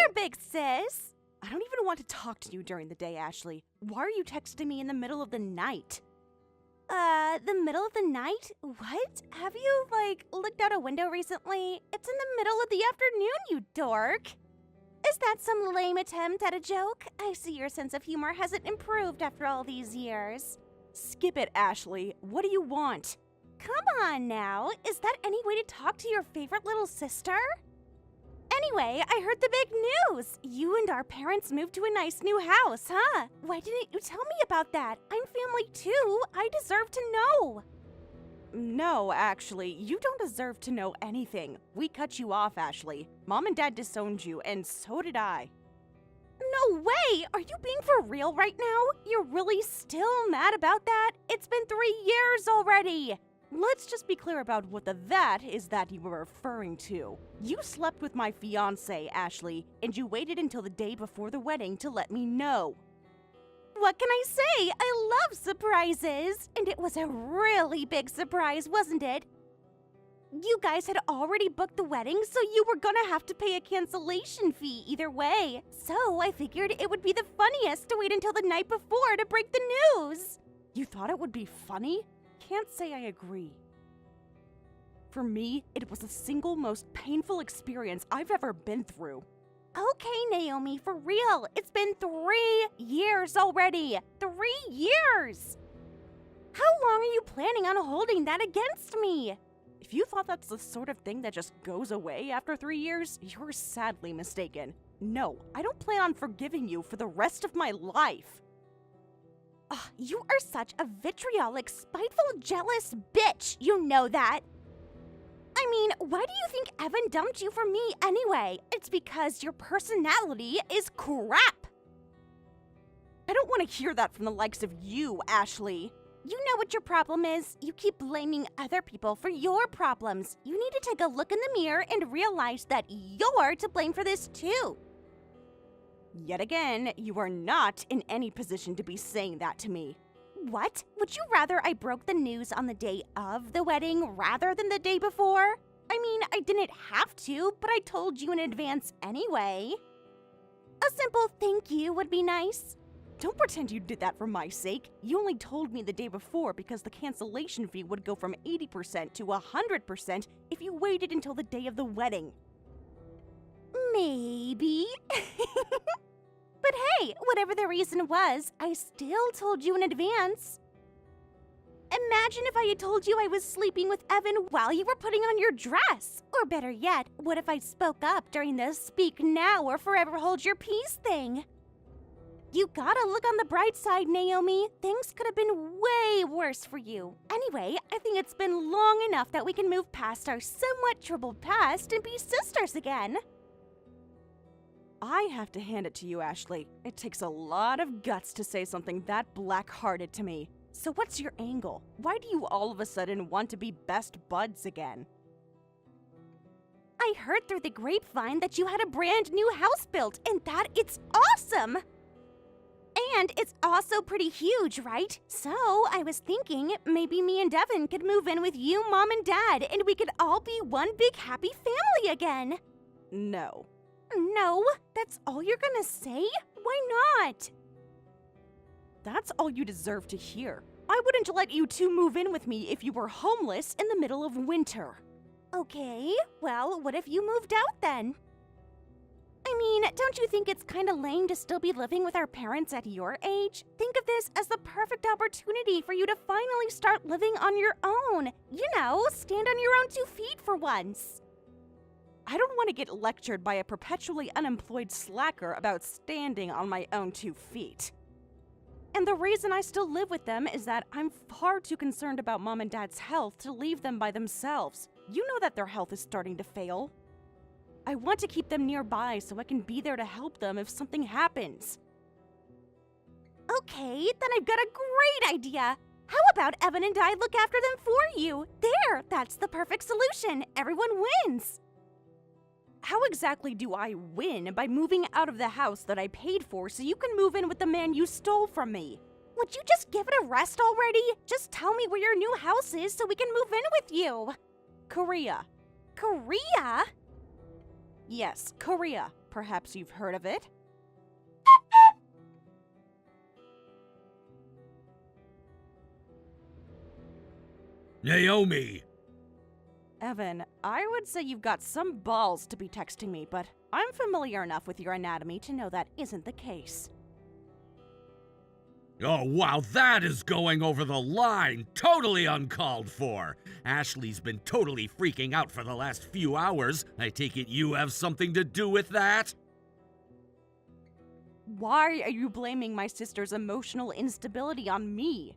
there, big sis. I don't even want to talk to you during the day, Ashley. Why are you texting me in the middle of the night? The middle of the night? What? Have you, looked out a window recently? It's in the middle of the afternoon, you dork. Is that some lame attempt at a joke? I see your sense of humor hasn't improved after all these years. Skip it, Ashley. What do you want? Come on now. Is that any way to talk to your favorite little sister? Anyway, I heard the big news. You and our parents moved to a nice new house, huh? Why didn't you tell me about that? I'm family too. I deserve to know. No, actually, you don't deserve to know anything. We cut you off, Ashley. Mom and Dad disowned you, and so did I. No way! Are you being for real right now? You're really still mad about that? It's been 3 years already! Let's just be clear about what the "that" is that you were referring to. You slept with my fiancé, Ashley, and you waited until the day before the wedding to let me know. What can I say? I love surprises! And it was a really big surprise, wasn't it? You guys had already booked the wedding, so you were gonna have to pay a cancellation fee either way. So I figured it would be the funniest to wait until the night before to break the news. You thought it would be funny? Can't say I agree. For me, it was the single most painful experience I've ever been through. Okay, Naomi, for real. It's been 3 years already. 3 years! How long are you planning on holding that against me? If you thought that's the sort of thing that just goes away after 3 years, you're sadly mistaken. No, I don't plan on forgiving you for the rest of my life. Ugh, you are such a vitriolic, spiteful, jealous bitch. You know that. I mean, why do you think Evan dumped you for me anyway? It's because your personality is crap. I don't want to hear that from the likes of you, Ashley. You know what your problem is? You keep blaming other people for your problems. You need to take a look in the mirror and realize that you're to blame for this too. Yet again, you are not in any position to be saying that to me. What? Would you rather I broke the news on the day of the wedding rather than the day before? I mean, I didn't have to, but I told you in advance anyway. A simple thank you would be nice. Don't pretend you did that for my sake. You only told me the day before because the cancellation fee would go from 80% to 100% if you waited until the day of the wedding. Maybe. But hey, whatever the reason was, I still told you in advance. Imagine if I had told you I was sleeping with Evan while you were putting on your dress. Or better yet, what if I spoke up during the speak now or forever hold your peace thing? You gotta look on the bright side, Naomi. Things could have been way worse for you. Anyway, I think it's been long enough that we can move past our somewhat troubled past and be sisters again. I have to hand it to you, Ashley. It takes a lot of guts to say something that black-hearted to me. So what's your angle? Why do you all of a sudden want to be best buds again? I heard through the grapevine that you had a brand new house built and that it's awesome! And it's also pretty huge, right? So I was thinking maybe me and Devin could move in with you, Mom, and Dad, and we could all be one big happy family again. No. No? That's all you're gonna say? Why not? That's all you deserve to hear. I wouldn't let you two move in with me if you were homeless in the middle of winter. Okay, well, what if you moved out then? I mean, don't you think it's kind of lame to still be living with our parents at your age? Think of this as the perfect opportunity for you to finally start living on your own. You know, stand on your own 2 feet for once. I don't want to get lectured by a perpetually unemployed slacker about standing on my own 2 feet. And the reason I still live with them is that I'm far too concerned about Mom and Dad's health to leave them by themselves. You know that their health is starting to fail. I want to keep them nearby so I can be there to help them if something happens. Okay, then I've got a great idea. How about Evan and I look after them for you? There, that's the perfect solution. Everyone wins. How exactly do I win by moving out of the house that I paid for so you can move in with the man you stole from me? Would you just give it a rest already? Just tell me where your new house is so we can move in with you. Korea. Korea? Yes, Korea. Perhaps you've heard of it? Naomi! Evan, I would say you've got some balls to be texting me, but I'm familiar enough with your anatomy to know that isn't the case. Oh, wow, that is going over the line. Totally uncalled for. Ashley's been totally freaking out for the last few hours. I take it you have something to do with that? Why are you blaming my sister's emotional instability on me?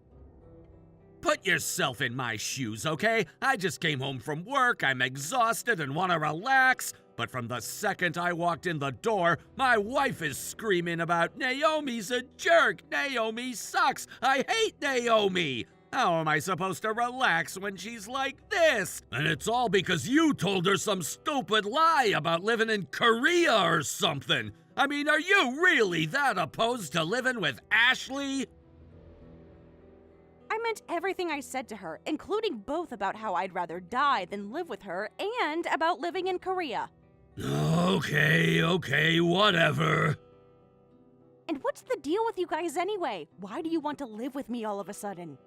Put yourself in my shoes, okay? I just came home from work, I'm exhausted and want to relax. But from the second I walked in the door, my wife is screaming about Naomi's a jerk, Naomi sucks, I hate Naomi. How am I supposed to relax when she's like this? And it's all because you told her some stupid lie about living in Korea or something. I mean, are you really that opposed to living with Ashley? I meant everything I said to her, including both about how I'd rather die than live with her and about living in Korea. Okay, whatever. And what's the deal with you guys anyway? Why do you want to live with me all of a sudden?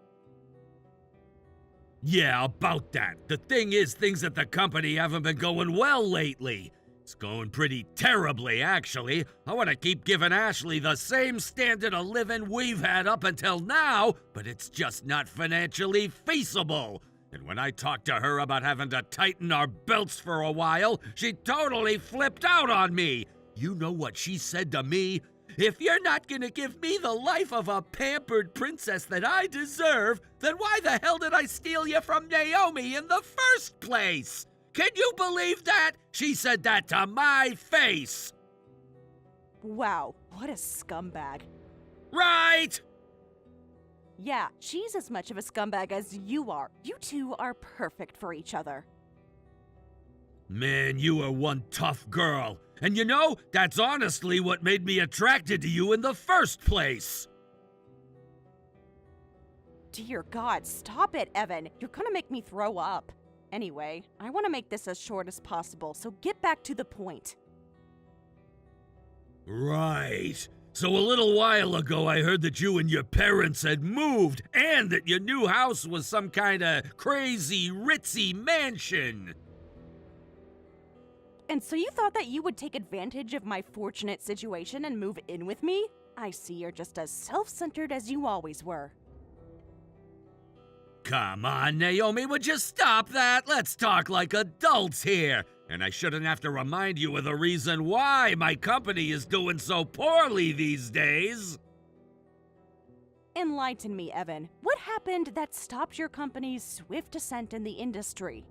Yeah, about that. The thing is, things at the company haven't been going well lately. It's going pretty terribly, actually. I want to keep giving Ashley the same standard of living we've had up until now, but it's just not financially feasible. And when I talked to her about having to tighten our belts for a while, she totally flipped out on me. You know what she said to me? If you're not gonna give me the life of a pampered princess that I deserve, then why the hell did I steal you from Naomi in the first place? Can you believe that? She said that to my face! Wow, what a scumbag. Right? Yeah, she's as much of a scumbag as you are. You two are perfect for each other. Man, you are one tough girl. And you know, that's honestly what made me attracted to you in the first place. Dear God, stop it, Evan. You're gonna make me throw up. Anyway, I want to make this as short as possible, so get back to the point. Right. So a little while ago, I heard that you and your parents had moved, and that your new house was some kind of crazy, ritzy mansion. And so you thought that you would take advantage of my fortunate situation and move in with me? I see you're just as self-centered as you always were. Come on, Naomi, would you stop that? Let's talk like adults here. And I shouldn't have to remind you of the reason why my company is doing so poorly these days. Enlighten me, Evan. What happened that stopped your company's swift ascent in the industry?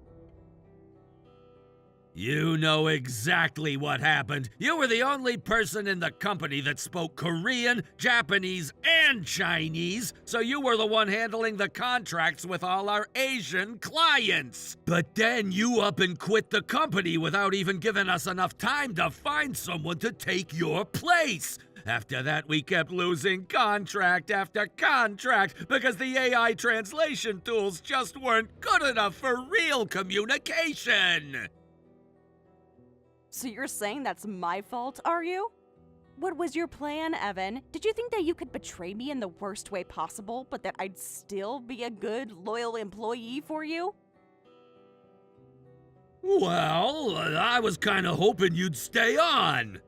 You know exactly what happened. You were the only person in the company that spoke Korean, Japanese, and Chinese, so you were the one handling the contracts with all our Asian clients. But then you up and quit the company without even giving us enough time to find someone to take your place. After that, we kept losing contract after contract because the AI translation tools just weren't good enough for real communication. So you're saying that's my fault, are you? What was your plan, Evan? Did you think that you could betray me in the worst way possible, but that I'd still be a good, loyal employee for you? Well, I was kind of hoping you'd stay on.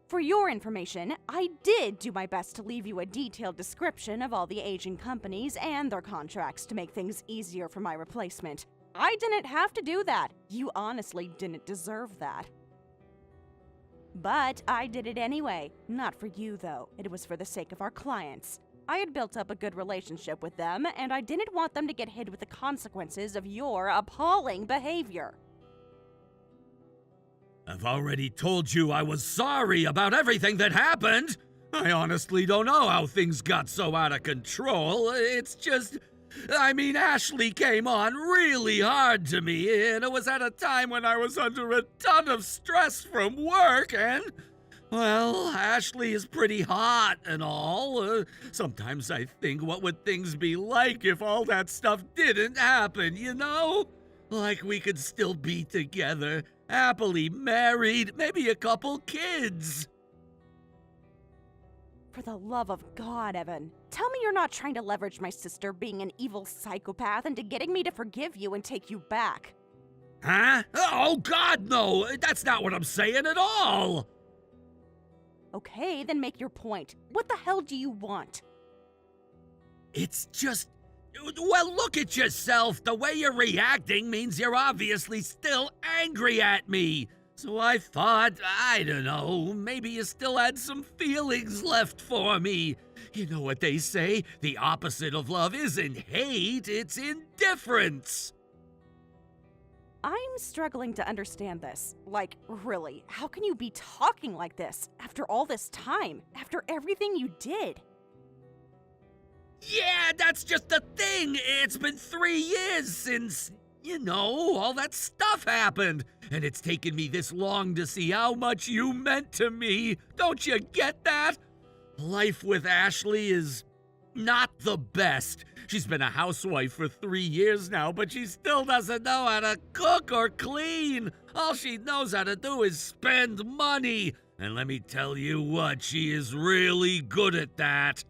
For your information, I did do my best to leave you a detailed description of all the Asian companies and their contracts to make things easier for my replacement. I didn't have to do that. You honestly didn't deserve that. But I did it anyway. Not for you, though. It was for the sake of our clients. I had built up a good relationship with them, and I didn't want them to get hit with the consequences of your appalling behavior. I've already told you I was sorry about everything that happened. I honestly don't know how things got so out of control. It's just... Ashley came on really hard to me, and it was at a time when I was under a ton of stress from work, and, well, Ashley is pretty hot and all. Sometimes I think, what would things be like if all that stuff didn't happen, you know? Like we could still be together, Happily married, maybe a couple kids. For the love of God, Evan, tell me you're not trying to leverage my sister being an evil psychopath into getting me to forgive you and take you back. Huh? Oh, God, no! That's not what I'm saying at all! Okay, then make your point. What the hell do you want? It's just... Well, look at yourself. The way you're reacting means you're obviously still angry at me. So I thought, I don't know, maybe you still had some feelings left for me. You know what they say, the opposite of love isn't hate, it's indifference. I'm struggling to understand this. Like, really, how can you be talking like this after all this time? After everything you did? Yeah, that's just the thing. It's been 3 years since, all that stuff happened. And it's taken me this long to see how much you meant to me. Don't you get that? Life with Ashley is not the best. She's been a housewife for 3 years now, but she still doesn't know how to cook or clean. All she knows how to do is spend money. And let me tell you what, she is really good at that.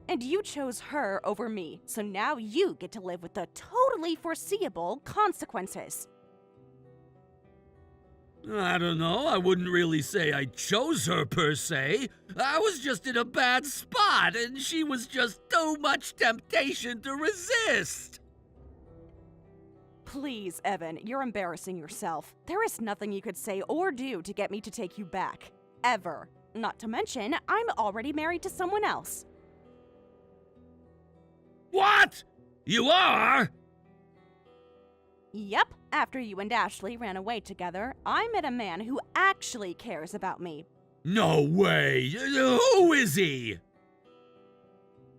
And you chose her over me, so now you get to live with the totally foreseeable consequences. I don't know, I wouldn't really say I chose her per se. I was just in a bad spot, and she was just too much temptation to resist. Please, Evan, you're embarrassing yourself. There is nothing you could say or do to get me to take you back. Ever. Not to mention, I'm already married to someone else. What? You are? Yep, after you and Ashley ran away together, I met a man who actually cares about me. No way! Who is he?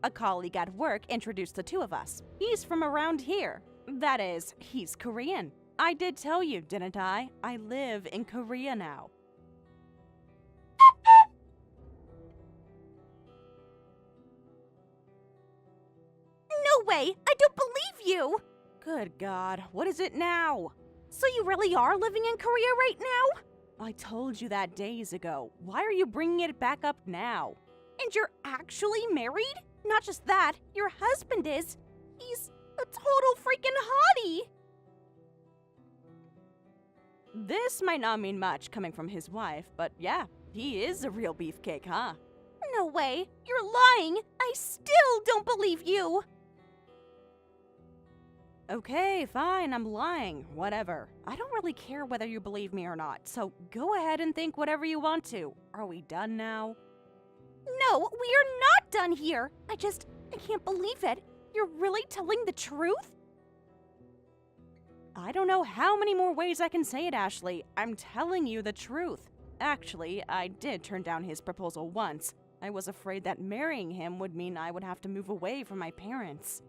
A colleague at work introduced the two of us. He's from around here. That is, he's Korean. I did tell you, didn't I? I live in Korea now. No way! I don't believe you! Good God, what is it now? So you really are living in Korea right now? I told you that days ago. Why are you bringing it back up now? And you're actually married? Not just that, your husband is. He's a total freaking hottie! This might not mean much coming from his wife, but yeah, he is a real beefcake, huh? No way! You're lying! I still don't believe you! Okay, fine, I'm lying. Whatever. I don't really care whether you believe me or not, so go ahead and think whatever you want to. Are we done now? No, we are not done here! I can't believe it. You're really telling the truth? I don't know how many more ways I can say it, Ashley. I'm telling you the truth. Actually, I did turn down his proposal once. I was afraid that marrying him would mean I would have to move away from my parents.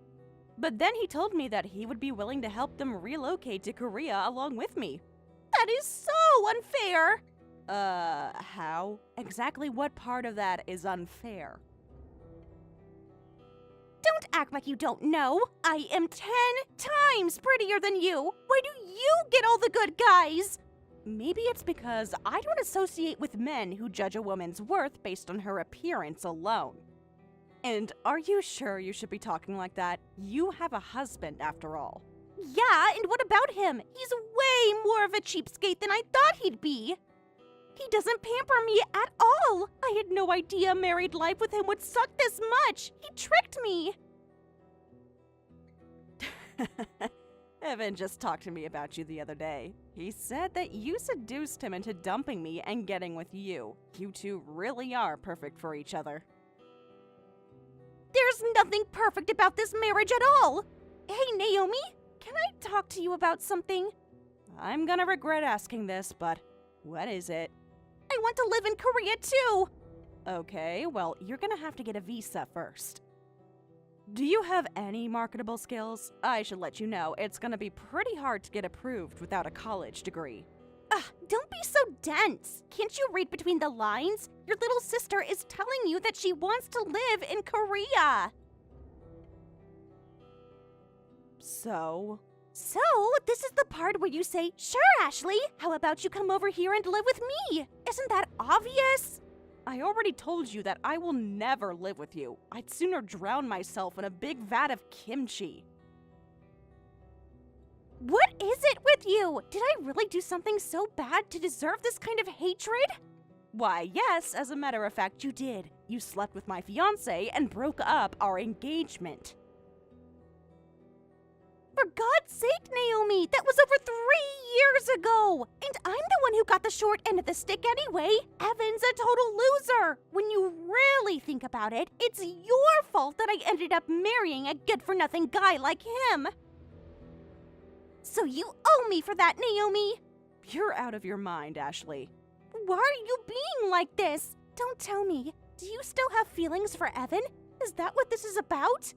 But then he told me that he would be willing to help them relocate to Korea along with me. That is so unfair! How? Exactly what part of that is unfair? Don't act like you don't know! I am 10 times prettier than you! Why do you get all the good guys? Maybe it's because I don't associate with men who judge a woman's worth based on her appearance alone. And are you sure you should be talking like that? You have a husband, after all. Yeah, and what about him? He's way more of a cheapskate than I thought he'd be. He doesn't pamper me at all. I had no idea married life with him would suck this much. He tricked me. Evan just talked to me about you the other day. He said that you seduced him into dumping me and getting with you. You two really are perfect for each other. There's nothing perfect about this marriage at all! Hey, Naomi, can I talk to you about something? I'm gonna regret asking this, but what is it? I want to live in Korea too! Okay, well, you're gonna have to get a visa first. Do you have any marketable skills? I should let you know, it's gonna be pretty hard to get approved without a college degree. Don't be so dense. Can't you read between the lines? Your little sister is telling you that she wants to live in Korea. So, So, this is the part where you say, "Sure, Ashley, how about you come over here and live with me?" Isn't that obvious? I already told you that I will never live with you. I'd sooner drown myself in a big vat of kimchi. What is it with you? Did I really do something so bad to deserve this kind of hatred? Why, yes, as a matter of fact, you did. You slept with my fiancé and broke up our engagement. For God's sake, Naomi, that was over 3 years ago! And I'm the one who got the short end of the stick anyway! Evan's a total loser! When you really think about it, it's your fault that I ended up marrying a good-for-nothing guy like him! So you owe me for that, Naomi! You're out of your mind, Ashley. Why are you being like this? Don't tell me. Do you still have feelings for Evan? Is that what this is about?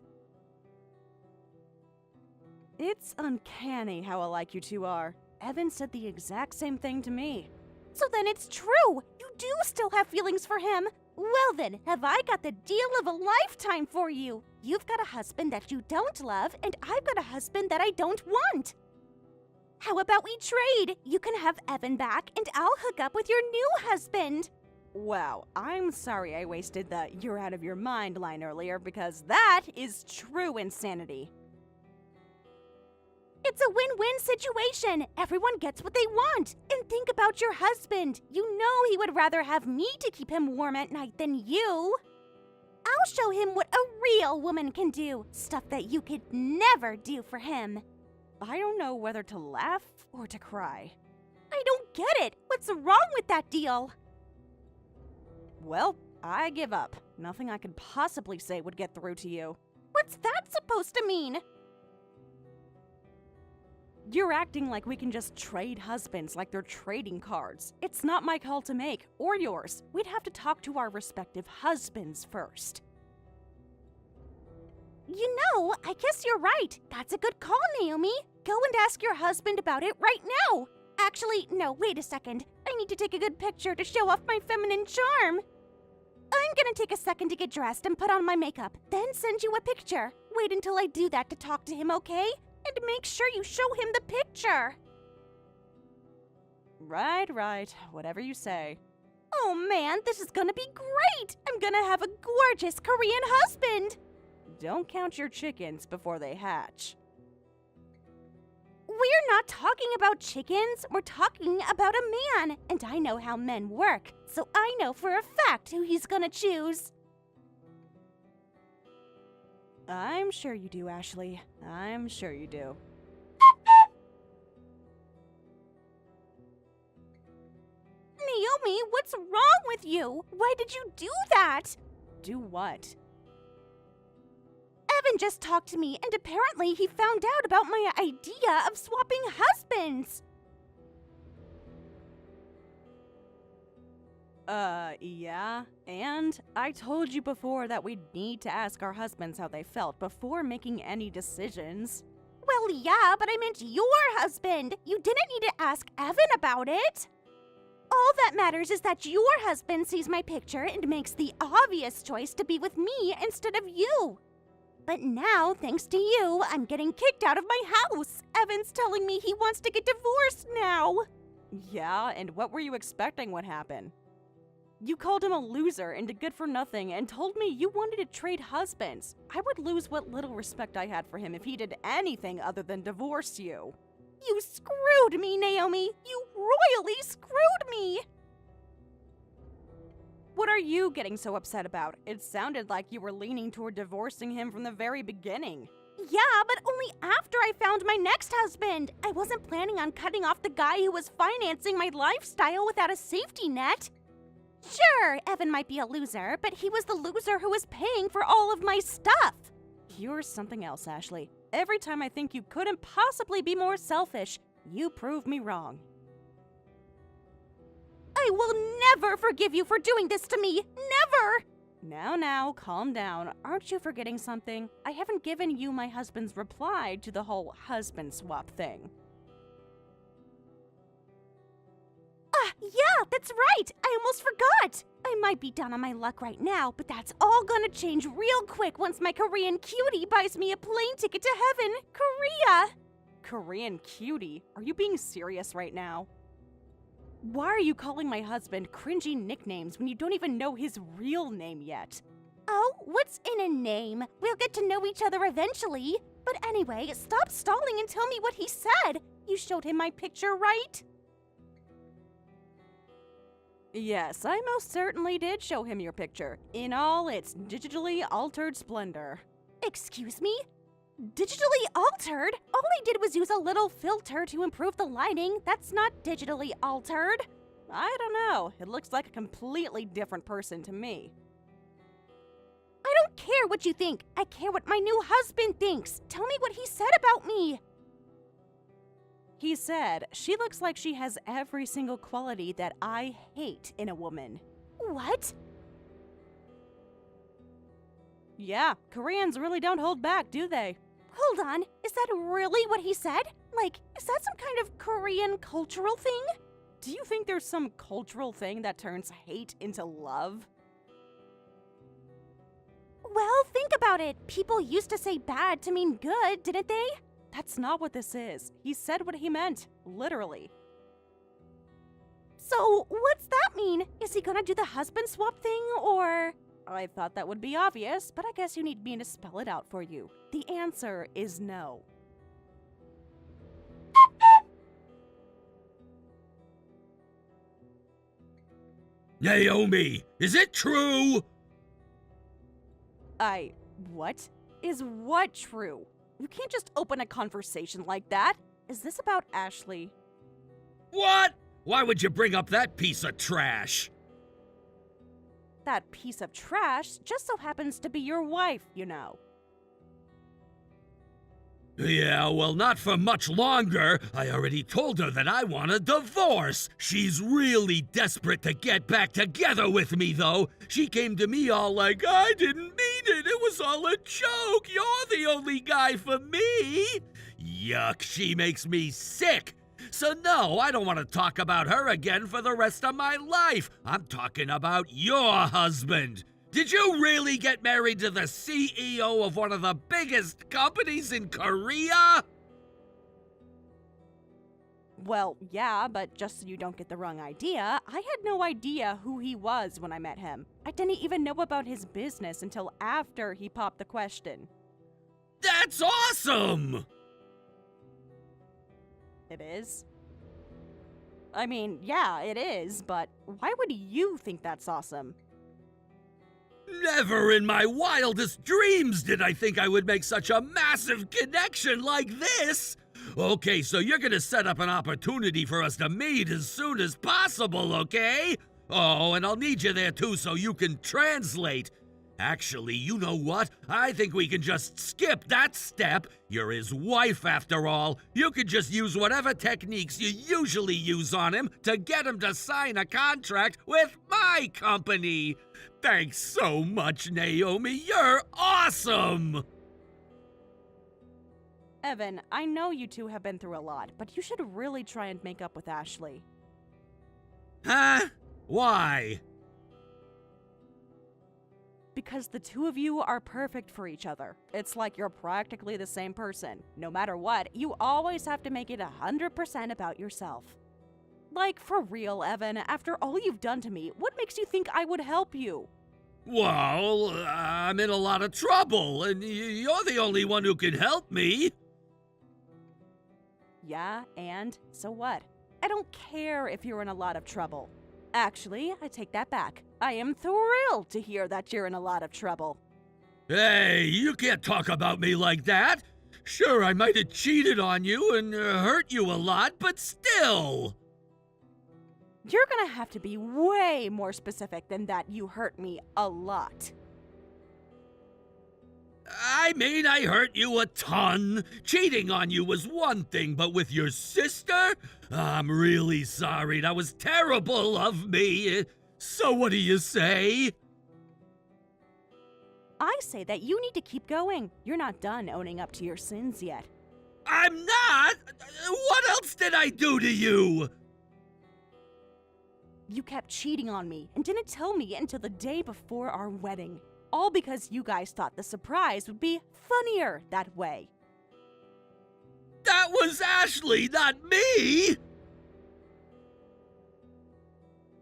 It's uncanny how alike you two are. Evan said the exact same thing to me. So then it's true! You do still have feelings for him! Well then, have I got the deal of a lifetime for you! You've got a husband that you don't love, and I've got a husband that I don't want! How about we trade? You can have Evan back, and I'll hook up with your new husband! Wow, I'm sorry I wasted the "you're out of your mind" line earlier, because that is true insanity. It's a win-win situation. Everyone gets what they want. And think about your husband. You know he would rather have me to keep him warm at night than you. I'll show him what a real woman can do. Stuff that you could never do for him. I don't know whether to laugh or to cry. I don't get it. What's wrong with that deal? Well, I give up. Nothing I could possibly say would get through to you. What's that supposed to mean? You're acting like we can just trade husbands like they're trading cards. It's not my call to make, or yours. We'd have to talk to our respective husbands first. You know, I guess you're right. That's a good call, Naomi. Go and ask your husband about it right now. Actually, no, wait a second. I need to take a good picture to show off my feminine charm. I'm gonna take a second to get dressed and put on my makeup, then send you a picture. Wait until I do that to talk to him, okay? And make sure you show him the picture. Right. Whatever you say. Oh man, this is gonna be great! I'm gonna have a gorgeous Korean husband! Don't count your chickens before they hatch. We're not talking about chickens, we're talking about a man. And I know how men work, so I know for a fact who he's gonna choose. I'm sure you do, Ashley. I'm sure you do. Naomi, what's wrong with you? Why did you do that? Do what? Evan just talked to me, and apparently he found out about my idea of swapping husbands. Yeah, and I told you before that we'd need to ask our husbands how they felt before making any decisions. Well, yeah, but I meant your husband. You didn't need to ask Evan about it. All that matters is that your husband sees my picture and makes the obvious choice to be with me instead of you. But now, thanks to you, I'm getting kicked out of my house. Evan's telling me he wants to get divorced now. Yeah, and what were you expecting would happen? You called him a loser and a good-for-nothing and told me you wanted to trade husbands. I would lose what little respect I had for him if he did anything other than divorce you. You screwed me, Naomi! You royally screwed me! What are you getting so upset about? It sounded like you were leaning toward divorcing him from the very beginning. Yeah, but only after I found my next husband. I wasn't planning on cutting off the guy who was financing my lifestyle without a safety net. Sure, Evan might be a loser, but he was the loser who was paying for all of my stuff. You're something else, Ashley. Every time I think you couldn't possibly be more selfish, you prove me wrong. I will never forgive you for doing this to me! Never! Now, calm down. Aren't you forgetting something? I haven't given you my husband's reply to the whole husband swap thing. Yeah, that's right! I almost forgot! I might be down on my luck right now, but that's all gonna change real quick once my Korean cutie buys me a plane ticket to heaven, Korea! Korean cutie? Are you being serious right now? Why are you calling my husband cringy nicknames when you don't even know his real name yet? Oh, what's in a name? We'll get to know each other eventually. But anyway, stop stalling and tell me what he said. You showed him my picture, right? Yes, I most certainly did show him your picture, in all its digitally altered splendor. Excuse me? Digitally altered? All I did was use a little filter to improve the lighting. That's not digitally altered. I don't know. It looks like a completely different person to me. I don't care what you think. I care what my new husband thinks. Tell me what he said about me. He said, she looks like she has every single quality that I hate in a woman. What? Yeah, Koreans really don't hold back, do they? Hold on, is that really what he said? Like, is that some kind of Korean cultural thing? Do you think there's some cultural thing that turns hate into love? Well, think about it. People used to say bad to mean good, didn't they? That's not what this is. He said what he meant, literally. So, what's that mean? Is he gonna do the husband swap thing, or...? I thought that would be obvious, but I guess you need me to spell it out for you. The answer is no. Naomi, is it true? What? Is what true? You can't just open a conversation like that. Is this about Ashley? What? Why would you bring up that piece of trash? That piece of trash just so happens to be your wife, you know. Yeah, well, not for much longer. I already told her that I want a divorce. She's really desperate to get back together with me, though. She came to me all like, I didn't mean it. It was all a joke. You're the only guy for me. Yuck, she makes me sick. So no, I don't want to talk about her again for the rest of my life. I'm talking about your husband. Did you really get married to the CEO of one of the biggest companies in Korea? Well, yeah, but just so you don't get the wrong idea, I had no idea who he was when I met him. I didn't even know about his business until after he popped the question. That's awesome! It is? I mean, yeah, it is, but why would you think that's awesome? Never in my wildest dreams did I think I would make such a massive connection like this! Okay, so you're gonna set up an opportunity for us to meet as soon as possible, okay? Oh, and I'll need you there too so you can translate. Actually, you know what? I think we can just skip that step. You're his wife after all. You could just use whatever techniques you usually use on him to get him to sign a contract with my company. Thanks so much, Naomi. You're awesome! Evan, I know you two have been through a lot, but you should really try and make up with Ashley. Huh? Why? Because the two of you are perfect for each other. It's like you're practically the same person. No matter what, you always have to make it 100% about yourself. Like, for real, Evan, after all you've done to me, what makes you think I would help you? Well, I'm in a lot of trouble, and you're the only one who can help me. Yeah, and so what? I don't care if you're in a lot of trouble. Actually, I take that back. I am thrilled to hear that you're in a lot of trouble. Hey, you can't talk about me like that. Sure, I might have cheated on you and hurt you a lot, but still. You're gonna have to be way more specific than that you hurt me a lot. I mean, I hurt you a ton. Cheating on you was one thing, but with your sister? I'm really sorry. That was terrible of me. So what do you say? I say that you need to keep going. You're not done owning up to your sins yet. I'm not? What else did I do to you? You kept cheating on me and didn't tell me until the day before our wedding. All because you guys thought the surprise would be funnier that way. That was Ashley, not me!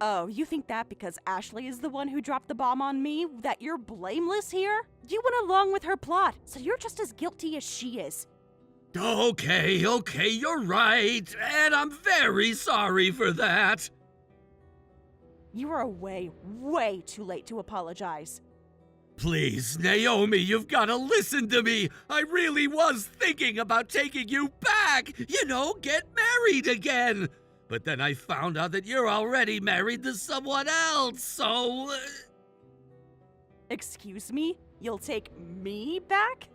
Oh, you think that because Ashley is the one who dropped the bomb on me, that you're blameless here? You went along with her plot, so you're just as guilty as she is. Okay, you're right, and I'm very sorry for that. You are way too late to apologize. Please, Naomi, you've got to listen to me. I really was thinking about taking you back. You know, get married again. But then I found out that you're already married to someone else, so... Excuse me? You'll take me back?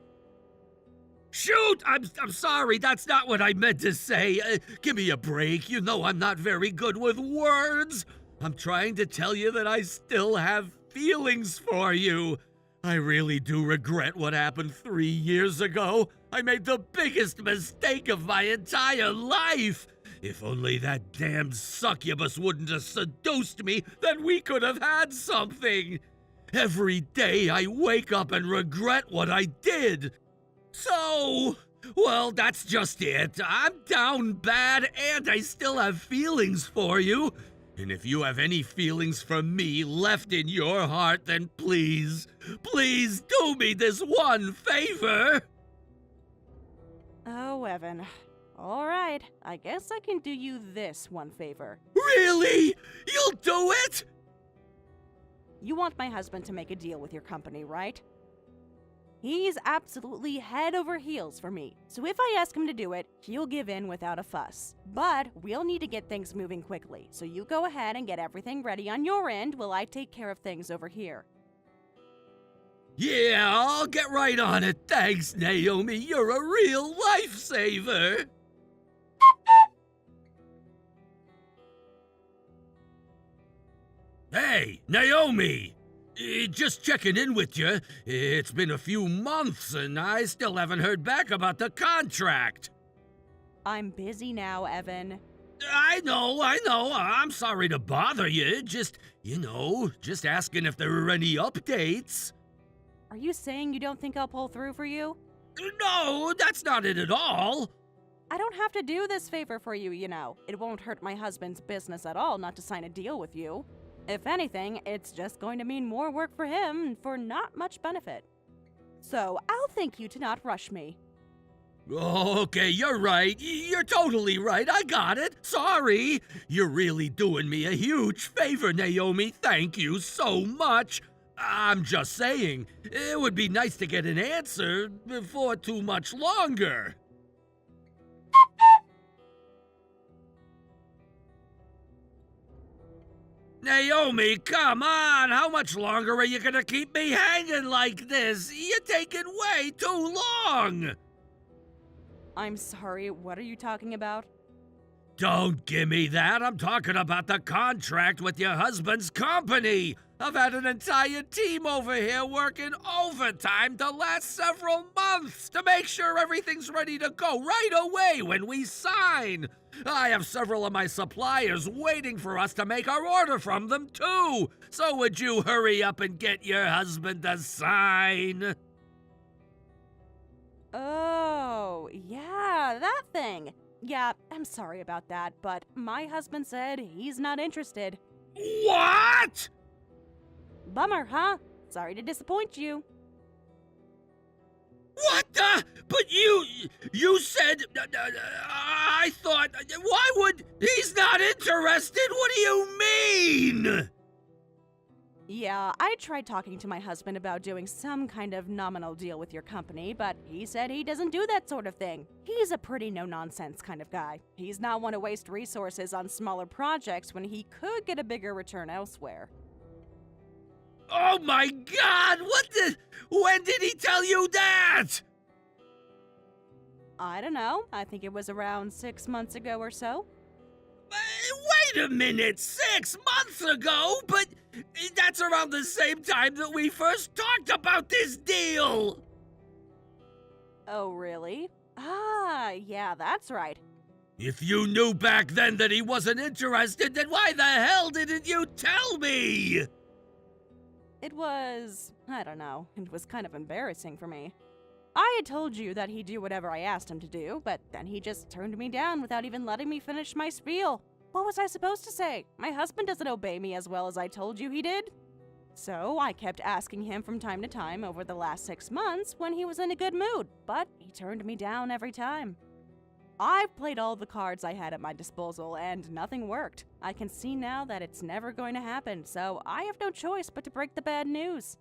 Shoot! I'm sorry, that's not what I meant to say. Give me a break. You know I'm not very good with words. I'm trying to tell you that I still have feelings for you. I really do regret what happened 3 years ago. I made the biggest mistake of my entire life. If only that damned succubus wouldn't have seduced me, then we could have had something. Every day I wake up and regret what I did. So, well, that's just it. I'm down bad and I still have feelings for you. And if you have any feelings for me left in your heart, then please do me this one favor. Oh, Evan. All right, I guess I can do you this one favor. Really? You'll do it? You want my husband to make a deal with your company, right? He's absolutely head over heels for me, so if I ask him to do it, he'll give in without a fuss. But we'll need to get things moving quickly, so you go ahead and get everything ready on your end while I take care of things over here. Yeah, I'll get right on it. Thanks, Naomi. You're a real lifesaver. Hey, Naomi! Just checking in with you. It's been a few months and I still haven't heard back about the contract. I'm busy now, Evan. I know. I'm sorry to bother you. Just asking if there are any updates. Are you saying you don't think I'll pull through for you? No, that's not it at all. I don't have to do this favor for you, you know. It won't hurt my husband's business at all not to sign a deal with you. If anything, it's just going to mean more work for him for not much benefit. So I'll thank you to not rush me. Okay, you're right. You're totally right. I got it. Sorry. You're really doing me a huge favor, Naomi. Thank you so much. I'm just saying, it would be nice to get an answer before too much longer. Naomi, come on! How much longer are you gonna keep me hanging like this? You're taking way too long! I'm sorry, what are you talking about? Don't give me that. I'm talking about the contract with your husband's company. I've had an entire team over here working overtime the last several months to make sure everything's ready to go right away when we sign. I have several of my suppliers waiting for us to make our order from them, too. So would you hurry up and get your husband to sign? Oh, yeah, that thing. Yeah, I'm sorry about that, but my husband said he's not interested. What? Bummer, huh? Sorry to disappoint you. What the? But you said, I thought, why would, he's not interested? What do you mean? Yeah, I tried talking to my husband about doing some kind of nominal deal with your company, but he said he doesn't do that sort of thing. He's a pretty no-nonsense kind of guy. He's not one to waste resources on smaller projects when he could get a bigger return elsewhere. Oh my God! When did he tell you that? I don't know. I think it was around 6 months ago or so. Wait a minute, 6 months ago? But that's around the same time that we first talked about this deal! Oh, really? Ah, yeah, that's right. If you knew back then that he wasn't interested, then why the hell didn't you tell me? It was, I don't know, it was kind of embarrassing for me. I had told you that he'd do whatever I asked him to do, but then he just turned me down without even letting me finish my spiel. What was I supposed to say? My husband doesn't obey me as well as I told you he did. So I kept asking him from time to time over the last 6 months when he was in a good mood, but he turned me down every time. I've played all the cards I had at my disposal and nothing worked. I can see now that it's never going to happen, so I have no choice but to break the bad news.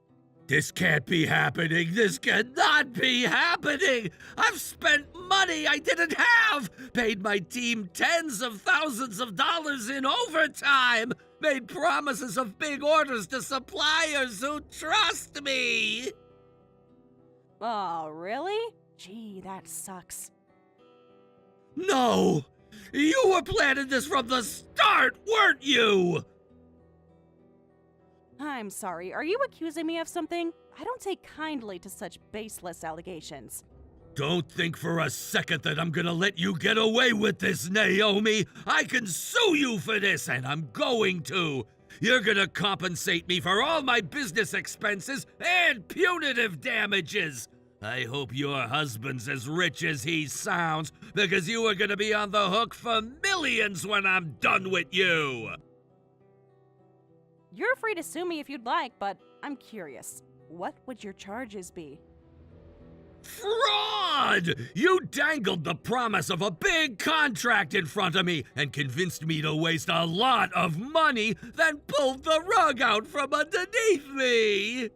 This can't be happening. This cannot be happening. I've spent money I didn't have, paid my team tens of thousands of dollars in overtime, made promises of big orders to suppliers who trust me. Oh, really? Gee, that sucks. No! You were planning this from the start, weren't you? I'm sorry, are you accusing me of something? I don't take kindly to such baseless allegations. Don't think for a second that I'm gonna let you get away with this, Naomi. I can sue you for this, and I'm going to. You're gonna compensate me for all my business expenses and punitive damages. I hope your husband's as rich as he sounds, because you are gonna be on the hook for millions when I'm done with you. You're free to sue me if you'd like, but I'm curious. What would your charges be? Fraud! You dangled the promise of a big contract in front of me and convinced me to waste a lot of money, then pulled the rug out from underneath me!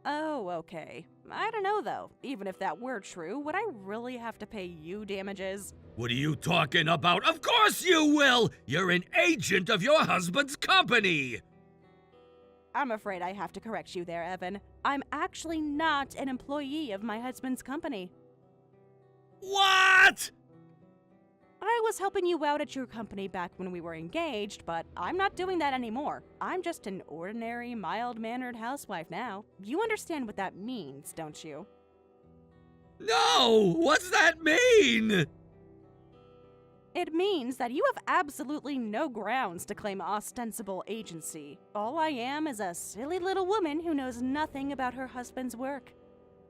Oh, okay. I don't know, though. Even if that were true, would I really have to pay you damages? What are you talking about? Of course you will! You're an agent of your husband's company! I'm afraid I have to correct you there, Evan. I'm actually not an employee of my husband's company. What? I was helping you out at your company back when we were engaged, but I'm not doing that anymore. I'm just an ordinary, mild-mannered housewife now. You understand what that means, don't you? No! What's that mean? It means that you have absolutely no grounds to claim ostensible agency. All I am is a silly little woman who knows nothing about her husband's work.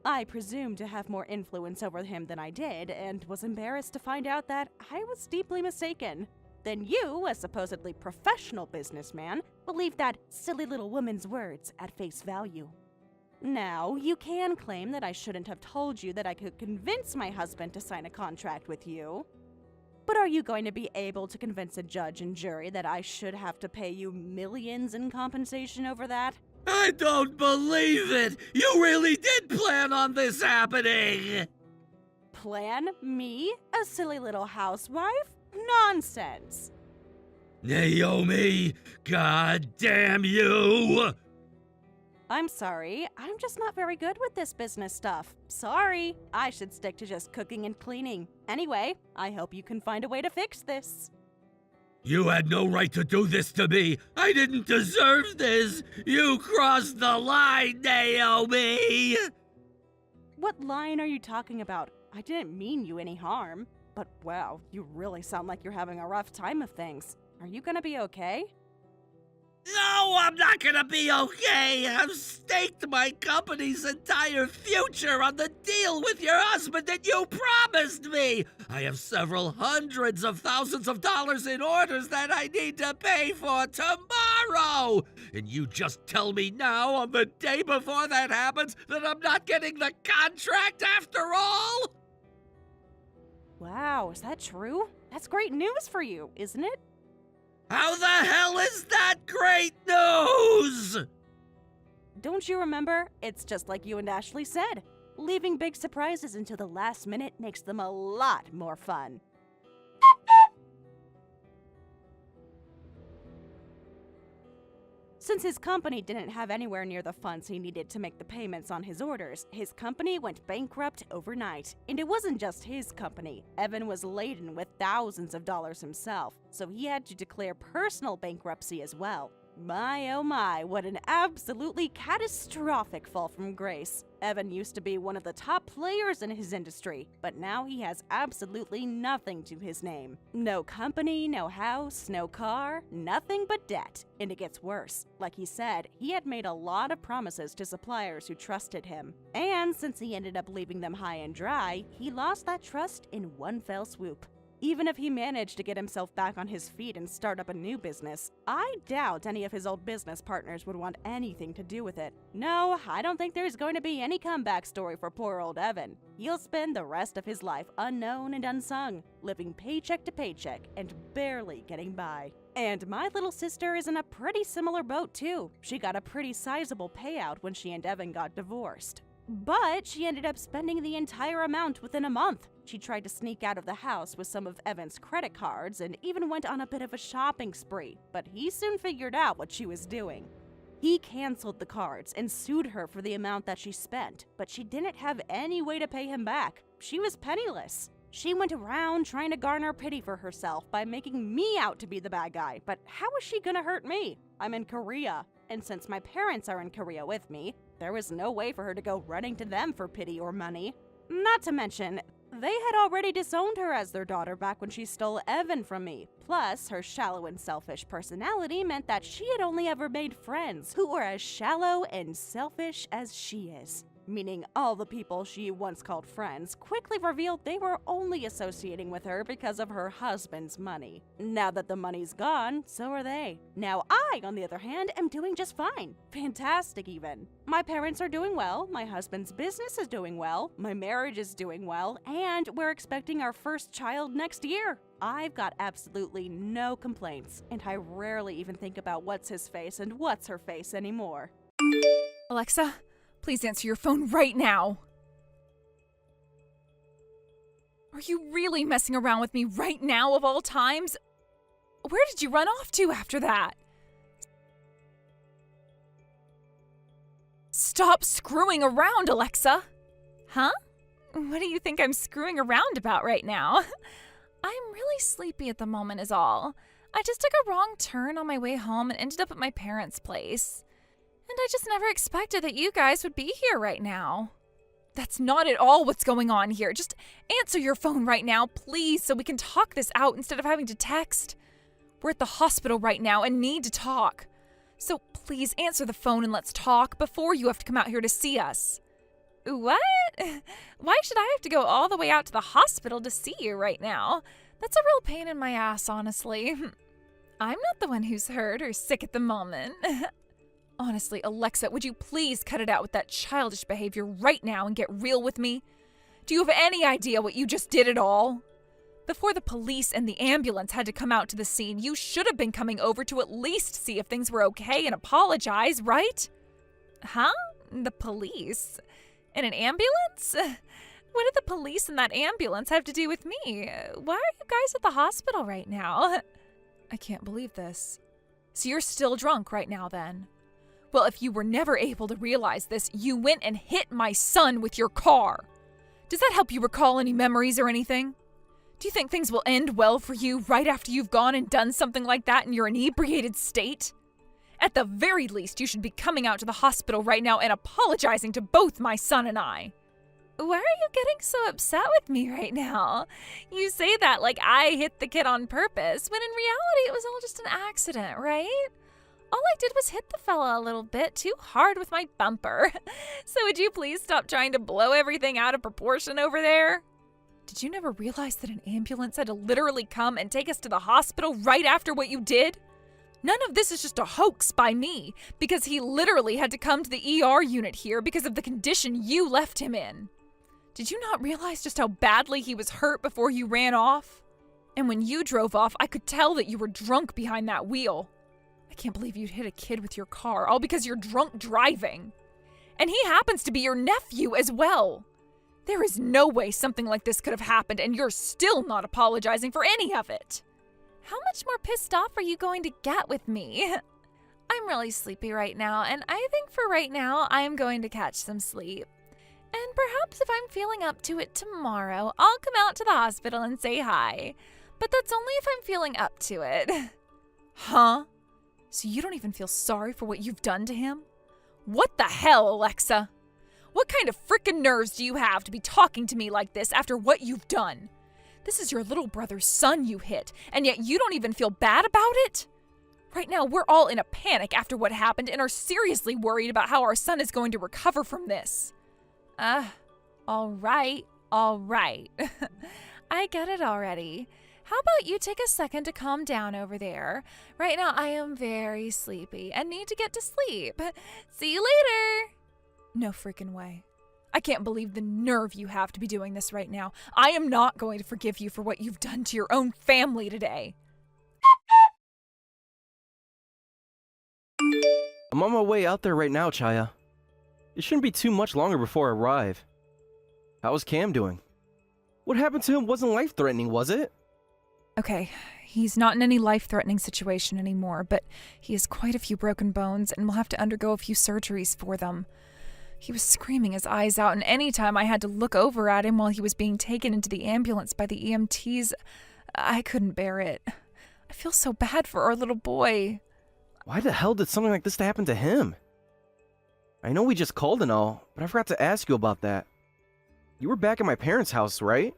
I presumed to have more influence over him than I did, and was embarrassed to find out that I was deeply mistaken. Then you, a supposedly professional businessman, believed that silly little woman's words at face value. Now, you can claim that I shouldn't have told you that I could convince my husband to sign a contract with you. But are you going to be able to convince a judge and jury that I should have to pay you millions in compensation over that? I don't believe it! You really did plan on this happening! Plan? Me? A silly little housewife? Nonsense! Naomi, god damn you! I'm sorry, I'm just not very good with this business stuff. Sorry, I should stick to just cooking and cleaning. Anyway, I hope you can find a way to fix this. You had no right to do this to me! I didn't deserve this! You crossed the line, Naomi! What line are you talking about? I didn't mean you any harm. But wow, you really sound like you're having a rough time of things. Are you gonna be okay? No, I'm not gonna be okay! I've staked my company's entire future on the deal with your husband that you promised me! I have several hundreds of thousands of dollars in orders that I need to pay for tomorrow! And you just tell me now, on the day before that happens, that I'm not getting the contract after all? Wow, is that true? That's great news for you, isn't it? How the hell is that great news? Don't you remember? It's just like you and Ashley said. Leaving big surprises until the last minute makes them a lot more fun. Since his company didn't have anywhere near the funds he needed to make the payments on his orders, his company went bankrupt overnight. And it wasn't just his company. Evan was laden with thousands of dollars himself, so he had to declare personal bankruptcy as well. My oh my, what an absolutely catastrophic fall from grace. Evan used to be one of the top players in his industry, but now he has absolutely nothing to his name. No company, no house, no car, nothing but debt. And it gets worse. Like he said, he had made a lot of promises to suppliers who trusted him. And since he ended up leaving them high and dry, he lost that trust in one fell swoop. Even if he managed to get himself back on his feet and start up a new business, I doubt any of his old business partners would want anything to do with it. No, I don't think there's going to be any comeback story for poor old Evan. He'll spend the rest of his life unknown and unsung, living paycheck to paycheck and barely getting by. And my little sister is in a pretty similar boat too. She got a pretty sizable payout when she and Evan got divorced. But she ended up spending the entire amount within a month. She tried to sneak out of the house with some of Evan's credit cards and even went on a bit of a shopping spree, but he soon figured out what she was doing. He canceled the cards and sued her for the amount that she spent, but she didn't have any way to pay him back. She was penniless. She went around trying to garner pity for herself by making me out to be the bad guy, but how was she gonna hurt me? I'm in Korea, and since my parents are in Korea with me, there was no way for her to go running to them for pity or money. Not to mention, they had already disowned her as their daughter back when she stole Evan from me. Plus, her shallow and selfish personality meant that she had only ever made friends who were as shallow and selfish as she is. Meaning all the people she once called friends quickly revealed they were only associating with her because of her husband's money. Now that the money's gone, so are they. Now I, on the other hand, am doing just fine. Fantastic even. My parents are doing well, my husband's business is doing well, my marriage is doing well, and we're expecting our first child next year. I've got absolutely no complaints, and I rarely even think about what's his face and what's her face anymore. Alexa? Please answer your phone right now. Are you really messing around with me right now of all times? Where did you run off to after that? Stop screwing around, Alexa! Huh? What do you think I'm screwing around about right now? I'm really sleepy at the moment is all. I just took a wrong turn on my way home and ended up at my parents' place. And I just never expected that you guys would be here right now. That's not at all what's going on here. Just answer your phone right now, please, so we can talk this out instead of having to text. We're at the hospital right now and need to talk. So please answer the phone and let's talk before you have to come out here to see us. What? Why should I have to go all the way out to the hospital to see you right now? That's a real pain in my ass, honestly. I'm not the one who's hurt or sick at the moment. Honestly, Alexa, would you please cut it out with that childish behavior right now and get real with me? Do you have any idea what you just did at all? Before the police and the ambulance had to come out to the scene, you should have been coming over to at least see if things were okay and apologize, right? Huh? The police? In an ambulance? What did the police and that ambulance have to do with me? Why are you guys at the hospital right now? I can't believe this. So you're still drunk right now then? Well, if you were never able to realize this, you went and hit my son with your car. Does that help you recall any memories or anything? Do you think things will end well for you right after you've gone and done something like that in your inebriated state? At the very least, you should be coming out to the hospital right now and apologizing to both my son and I. Why are you getting so upset with me right now? You say that like I hit the kid on purpose, when in reality it was all just an accident, right? All I did was hit the fella a little bit too hard with my bumper. So would you please stop trying to blow everything out of proportion over there? Did you never realize that an ambulance had to literally come and take us to the hospital right after what you did? None of this is just a hoax by me, because he literally had to come to the ER unit here because of the condition you left him in. Did you not realize just how badly he was hurt before you ran off? And when you drove off, I could tell that you were drunk behind that wheel. I can't believe you'd hit a kid with your car, all because you're drunk driving. And he happens to be your nephew as well. There is no way something like this could have happened, and you're still not apologizing for any of it. How much more pissed off are you going to get with me? I'm really sleepy right now, and I think for right now, I'm going to catch some sleep. And perhaps if I'm feeling up to it tomorrow, I'll come out to the hospital and say hi. But that's only if I'm feeling up to it. Huh? So you don't even feel sorry for what you've done to him? What the hell, Alexa? What kind of frickin' nerves do you have to be talking to me like this after what you've done? This is your little brother's son you hit, and yet you don't even feel bad about it? Right now, we're all in a panic after what happened and are seriously worried about how our son is going to recover from this. All right. I get it already. How about you take a second to calm down over there? Right now, I am very sleepy and need to get to sleep. See you later. No freaking way. I can't believe the nerve you have to be doing this right now. I am not going to forgive you for what you've done to your own family today. I'm on my way out there right now, Chaya. It shouldn't be too much longer before I arrive. How is Cam doing? What happened to him wasn't life-threatening, was it? Okay, he's not in any life-threatening situation anymore, but he has quite a few broken bones and will have to undergo a few surgeries for them. He was screaming his eyes out, and any time I had to look over at him while he was being taken into the ambulance by the EMTs, I couldn't bear it. I feel so bad for our little boy. Why the hell did something like this happen to him? I know we just called and all, but I forgot to ask you about that. You were back at my parents' house, right?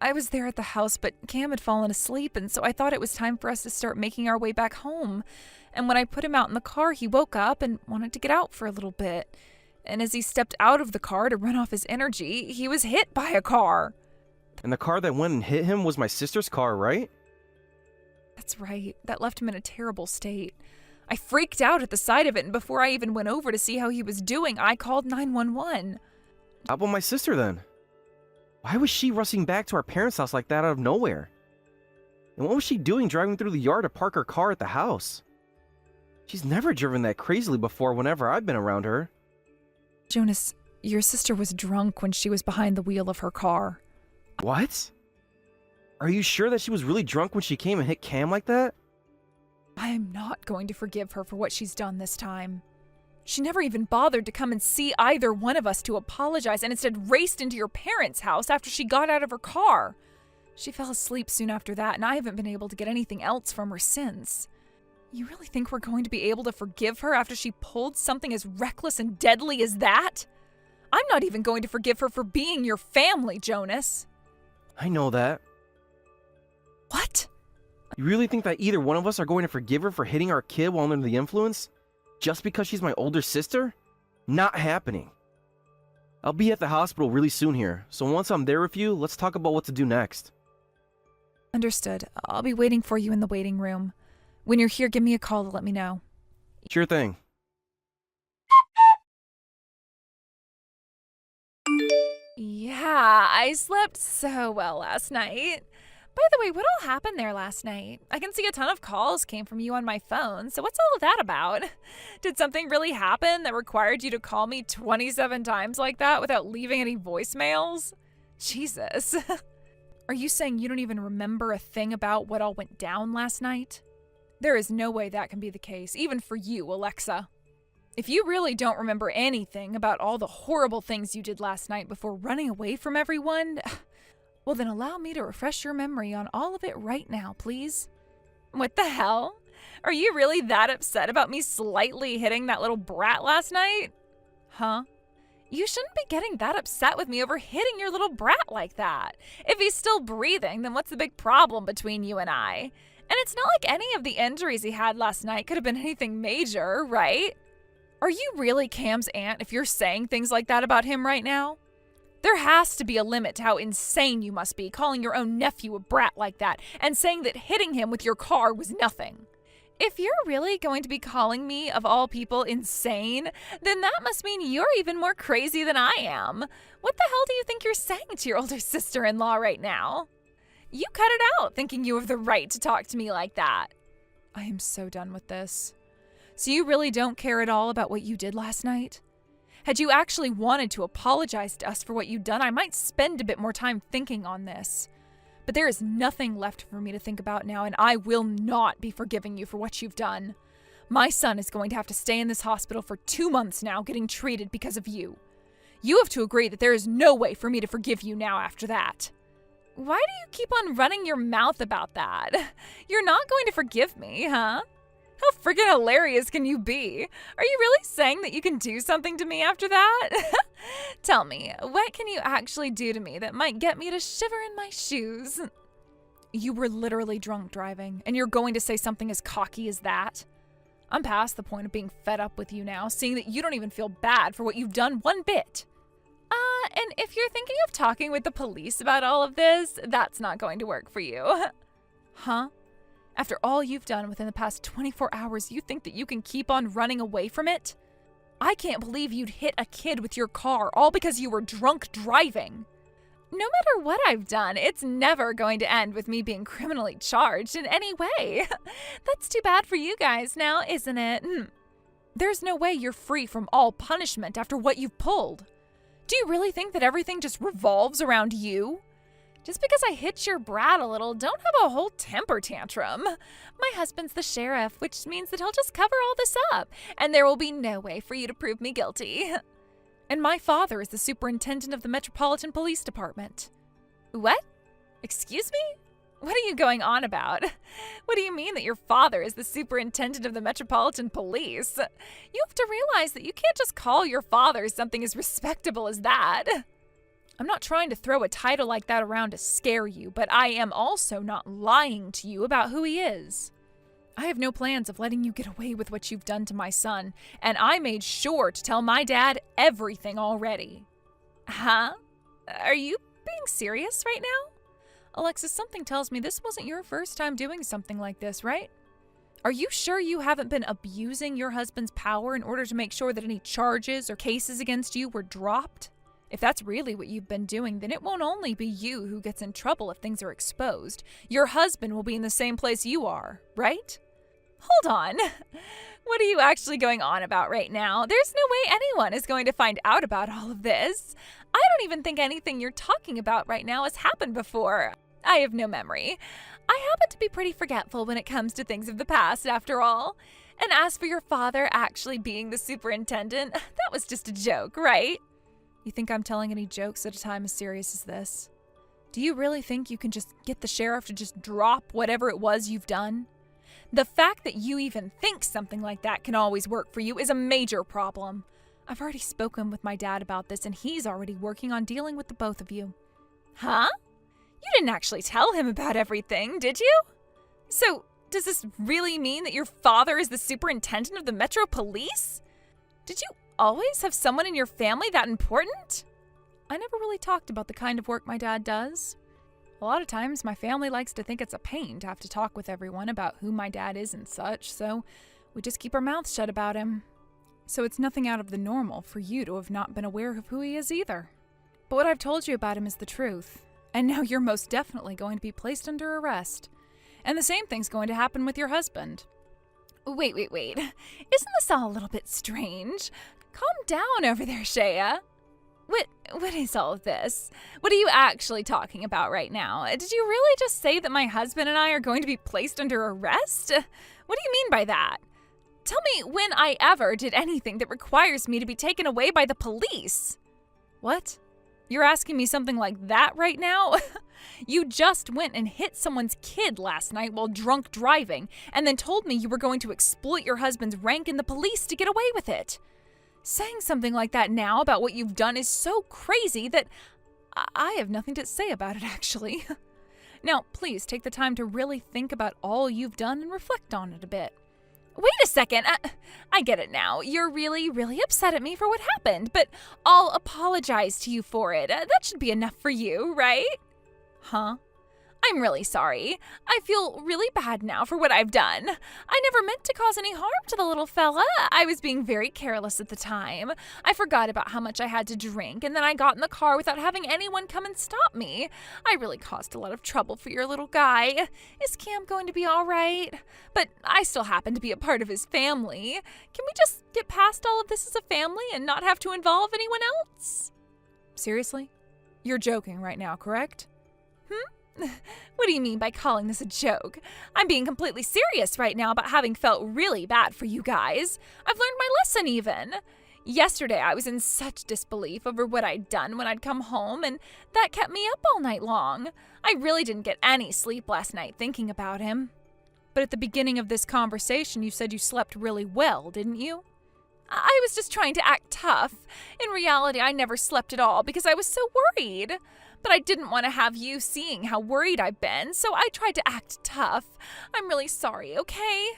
I was there at the house, but Cam had fallen asleep, and so I thought it was time for us to start making our way back home. And when I put him out in the car, he woke up and wanted to get out for a little bit. And as he stepped out of the car to run off his energy, he was hit by a car. And the car that went and hit him was my sister's car, right? That's right. That left him in a terrible state. I freaked out at the sight of it, and before I even went over to see how he was doing, I called 911. How about my sister then? Why was she rushing back to our parents' house like that out of nowhere? And what was she doing driving through the yard to park her car at the house? She's never driven that crazily before whenever I've been around her. Jonas, your sister was drunk when she was behind the wheel of her car. What? Are you sure that she was really drunk when she came and hit Cam like that? I am not going to forgive her for what she's done this time. She never even bothered to come and see either one of us to apologize and instead raced into your parents' house after she got out of her car. She fell asleep soon after that, and I haven't been able to get anything else from her since. You really think we're going to be able to forgive her after she pulled something as reckless and deadly as that? I'm not even going to forgive her for being your family, Jonas. I know that. What? You really think that either one of us are going to forgive her for hitting our kid while under the influence? Just because she's my older sister? Not happening. I'll be at the hospital really soon here, so once I'm there with you, let's talk about what to do next. Understood. I'll be waiting for you in the waiting room. When you're here, give me a call to let me know. Sure thing. Yeah, I slept so well last night. By the way, what all happened there last night? I can see a ton of calls came from you on my phone, so what's all of that about? Did something really happen that required you to call me 27 times like that without leaving any voicemails? Jesus. Are you saying you don't even remember a thing about what all went down last night? There is no way that can be the case, even for you, Alexa. If you really don't remember anything about all the horrible things you did last night before running away from everyone, well then allow me to refresh your memory on all of it right now, please. What the hell? Are you really that upset about me slightly hitting that little brat last night? Huh? You shouldn't be getting that upset with me over hitting your little brat like that. If he's still breathing, then what's the big problem between you and I? And it's not like any of the injuries he had last night could have been anything major, right? Are you really Cam's aunt if you're saying things like that about him right now? There has to be a limit to how insane you must be calling your own nephew a brat like that and saying that hitting him with your car was nothing. If you're really going to be calling me, of all people, insane, then that must mean you're even more crazy than I am. What the hell do you think you're saying to your older sister-in-law right now? You cut it out thinking you have the right to talk to me like that. I am so done with this. So you really don't care at all about what you did last night? Had you actually wanted to apologize to us for what you'd done, I might spend a bit more time thinking on this. But there is nothing left for me to think about now, and I will not be forgiving you for what you've done. My son is going to have to stay in this hospital for 2 months now getting treated because of you. You have to agree that there is no way for me to forgive you now after that. Why do you keep on running your mouth about that? You're not going to forgive me, huh? How freaking hilarious can you be? Are you really saying that you can do something to me after that? Tell me, what can you actually do to me that might get me to shiver in my shoes? You were literally drunk driving, and you're going to say something as cocky as that? I'm past the point of being fed up with you now, seeing that you don't even feel bad for what you've done one bit. And if you're thinking of talking with the police about all of this, that's not going to work for you. Huh? After all you've done within the past 24 hours, you think that you can keep on running away from it? I can't believe you'd hit a kid with your car all because you were drunk driving. No matter what I've done, it's never going to end with me being criminally charged in any way. That's too bad for you guys now, isn't it? There's no way you're free from all punishment after what you've pulled. Do you really think that everything just revolves around you? Just because I hit your brat a little, don't have a whole temper tantrum. My husband's the sheriff, which means that he'll just cover all this up, and there will be no way for you to prove me guilty. And my father is the superintendent of the Metropolitan Police Department. What? Excuse me? What are you going on about? What do you mean that your father is the superintendent of the Metropolitan Police? You have to realize that you can't just call your father something as respectable as that. I'm not trying to throw a title like that around to scare you, but I am also not lying to you about who he is. I have no plans of letting you get away with what you've done to my son, and I made sure to tell my dad everything already. Huh? Are you being serious right now? Alexis, something tells me this wasn't your first time doing something like this, right? Are you sure you haven't been abusing your husband's power in order to make sure that any charges or cases against you were dropped? If that's really what you've been doing, then it won't only be you who gets in trouble if things are exposed. Your husband will be in the same place you are, right? Hold on. What are you actually going on about right now? There's no way anyone is going to find out about all of this. I don't even think anything you're talking about right now has happened before. I have no memory. I happen to be pretty forgetful when it comes to things of the past, after all. And as for your father actually being the superintendent, that was just a joke, right? You think I'm telling any jokes at a time as serious as this? Do you really think you can just get the sheriff to just drop whatever it was you've done? The fact that you even think something like that can always work for you is a major problem. I've already spoken with my dad about this, and he's already working on dealing with the both of you. Huh? You didn't actually tell him about everything, did you? So, does this really mean that your father is the superintendent of the Metro Police? Did you always have someone in your family that important? I never really talked about the kind of work my dad does. A lot of times my family likes to think it's a pain to have to talk with everyone about who my dad is and such, so we just keep our mouths shut about him. So it's nothing out of the normal for you to have not been aware of who he is either. But what I've told you about him is the truth, and now you're most definitely going to be placed under arrest. And the same thing's going to happen with your husband. Wait. Isn't this all a little bit strange? Calm down over there, Shea. What is all of this? What are you actually talking about right now? Did you really just say that my husband and I are going to be placed under arrest? What do you mean by that? Tell me when I ever did anything that requires me to be taken away by the police. What? You're asking me something like that right now? You just went and hit someone's kid last night while drunk driving, and then told me you were going to exploit your husband's rank in the police to get away with it. Saying something like that now about what you've done is so crazy that I have nothing to say about it, actually. Now, please take the time to really think about all you've done and reflect on it a bit. Wait a second. I get it now. You're really, really upset at me for what happened, but I'll apologize to you for it. That should be enough for you, right? Huh? I'm really sorry. I feel really bad now for what I've done. I never meant to cause any harm to the little fella. I was being very careless at the time. I forgot about how much I had to drink, and then I got in the car without having anyone come and stop me. I really caused a lot of trouble for your little guy. Is Cam going to be all right? But I still happen to be a part of his family. Can we just get past all of this as a family and not have to involve anyone else? Seriously? You're joking right now, correct? What do you mean by calling this a joke? I'm being completely serious right now about having felt really bad for you guys. I've learned my lesson even. Yesterday I was in such disbelief over what I'd done when I'd come home, and that kept me up all night long. I really didn't get any sleep last night thinking about him. But at the beginning of this conversation, you said you slept really well, didn't you? I was just trying to act tough. In reality, I never slept at all because I was so worried. But I didn't want to have you seeing how worried I've been, so I tried to act tough. I'm really sorry, okay?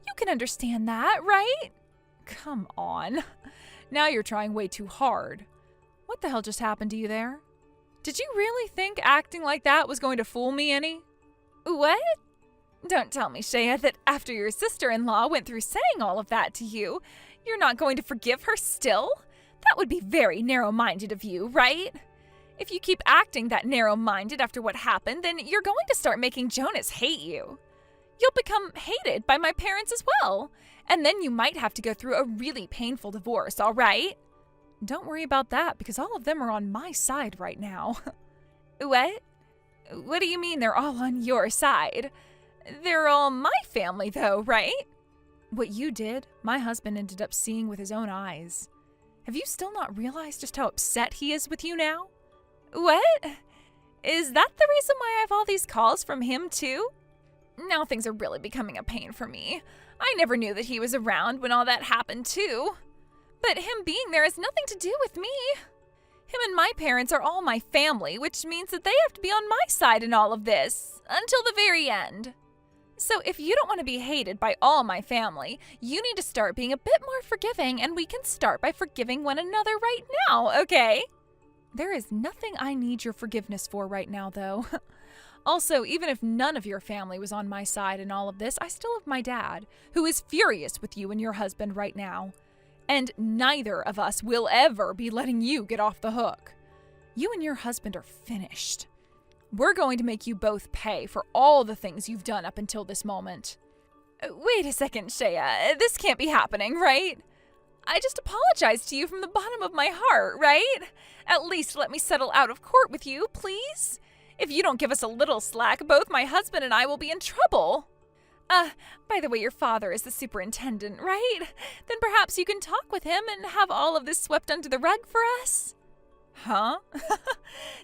You can understand that, right? Come on. Now you're trying way too hard. What the hell just happened to you there? Did you really think acting like that was going to fool me any? What? Don't tell me, Shea, that after your sister-in-law went through saying all of that to you, you're not going to forgive her still? That would be very narrow-minded of you, right? If you keep acting that narrow-minded after what happened, then you're going to start making Jonas hate you. You'll become hated by my parents as well. And then you might have to go through a really painful divorce, all right? Don't worry about that, because all of them are on my side right now. What? What do you mean they're all on your side? They're all my family, though, right? What you did, my husband ended up seeing with his own eyes. Have you still not realized just how upset he is with you now? What? Is that the reason why I have all these calls from him, too? Now things are really becoming a pain for me. I never knew that he was around when all that happened, too. But him being there has nothing to do with me. Him and my parents are all my family, which means that they have to be on my side in all of this, until the very end. So if you don't want to be hated by all my family, you need to start being a bit more forgiving, and we can start by forgiving one another right now, okay? There is nothing I need your forgiveness for right now, though. Also, even if none of your family was on my side in all of this, I still have my dad, who is furious with you and your husband right now. And neither of us will ever be letting you get off the hook. You and your husband are finished. We're going to make you both pay for all the things you've done up until this moment. Wait a second, Shea. This can't be happening, right? I just apologized to you from the bottom of my heart, right? At least let me settle out of court with you, please. If you don't give us a little slack, both my husband and I will be in trouble. By the way, your father is the superintendent, right? Then perhaps you can talk with him and have all of this swept under the rug for us? Huh?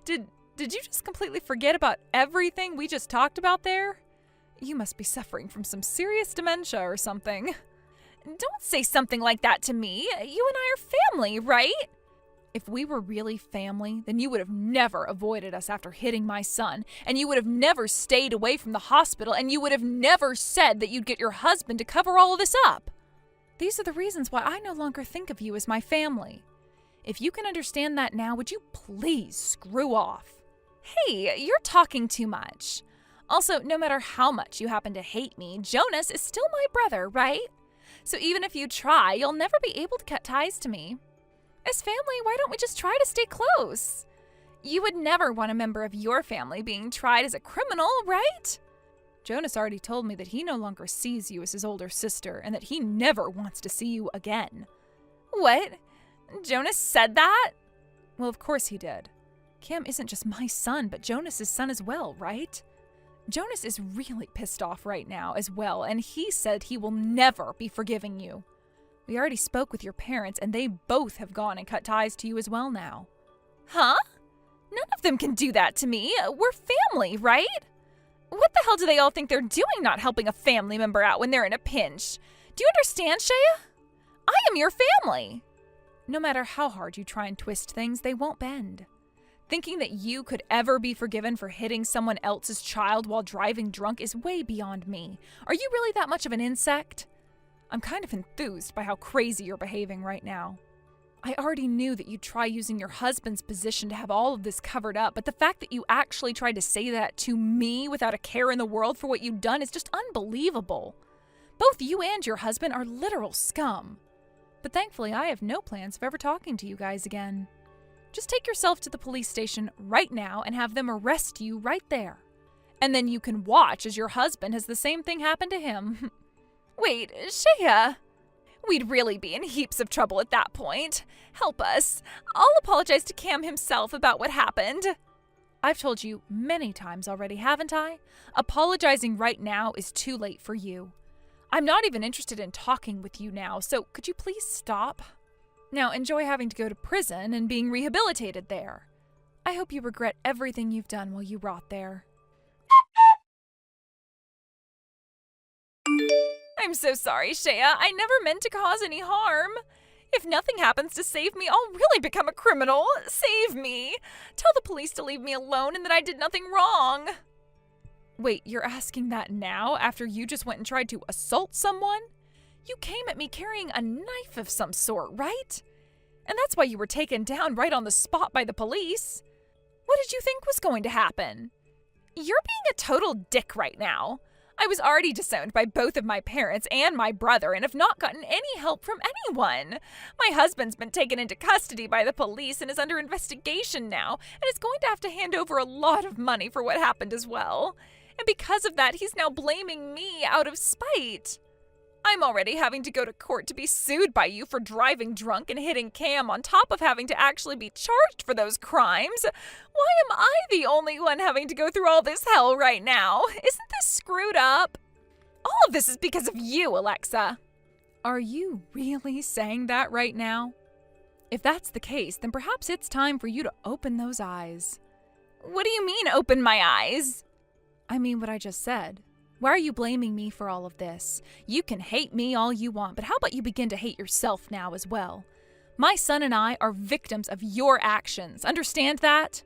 Did you just completely forget about everything we just talked about there? You must be suffering from some serious dementia or something. Don't say something like that to me. You and I are family, right? If we were really family, then you would have never avoided us after hitting my son, and you would have never stayed away from the hospital, and you would have never said that you'd get your husband to cover all of this up. These are the reasons why I no longer think of you as my family. If you can understand that now, would you please screw off? Hey, you're talking too much. Also, no matter how much you happen to hate me, Jonas is still my brother, right? So even if you try, you'll never be able to cut ties to me. As family, why don't we just try to stay close? You would never want a member of your family being tried as a criminal, right? Jonas already told me that he no longer sees you as his older sister and that he never wants to see you again. What? Jonas said that? Well, of course he did. Cam isn't just my son, but Jonas's son as well, right? Jonas is really pissed off right now as well, and he said he will never be forgiving you. We already spoke with your parents, and they both have gone and cut ties to you as well now. Huh? None of them can do that to me. We're family, right? What the hell do they all think they're doing not helping a family member out when they're in a pinch? Do you understand, Shea? I am your family. No matter how hard you try and twist things, they won't bend. Thinking that you could ever be forgiven for hitting someone else's child while driving drunk is way beyond me. Are you really that much of an insect? I'm kind of enthused by how crazy you're behaving right now. I already knew that you'd try using your husband's position to have all of this covered up, but the fact that you actually tried to say that to me without a care in the world for what you'd done is just unbelievable. Both you and your husband are literal scum. But thankfully, I have no plans of ever talking to you guys again. Just take yourself to the police station right now and have them arrest you right there. And then you can watch as your husband has the same thing happen to him. Wait, Shea. We'd really be in heaps of trouble at that point. Help us. I'll apologize to Cam himself about what happened. I've told you many times already, haven't I? Apologizing right now is too late for you. I'm not even interested in talking with you now, so could you please stop? Now enjoy having to go to prison and being rehabilitated there. I hope you regret everything you've done while you rot there. I'm so sorry, Shea. I never meant to cause any harm. If nothing happens to save me, I'll really become a criminal. Save me. Tell the police to leave me alone and that I did nothing wrong. Wait, you're asking that now after you just went and tried to assault someone? You came at me carrying a knife of some sort, right? And that's why you were taken down right on the spot by the police. What did you think was going to happen? You're being a total dick right now. I was already disowned by both of my parents and my brother and have not gotten any help from anyone. My husband's been taken into custody by the police and is under investigation now, and is going to have to hand over a lot of money for what happened as well. And because of that, he's now blaming me out of spite. I'm already having to go to court to be sued by you for driving drunk and hitting Cam on top of having to actually be charged for those crimes. Why am I the only one having to go through all this hell right now? Isn't this screwed up? All of this is because of you, Alexa. Are you really saying that right now? If that's the case, then perhaps it's time for you to open those eyes. What do you mean, open my eyes? I mean what I just said. Why are you blaming me for all of this? You can hate me all you want, but how about you begin to hate yourself now as well? My son and I are victims of your actions. Understand that?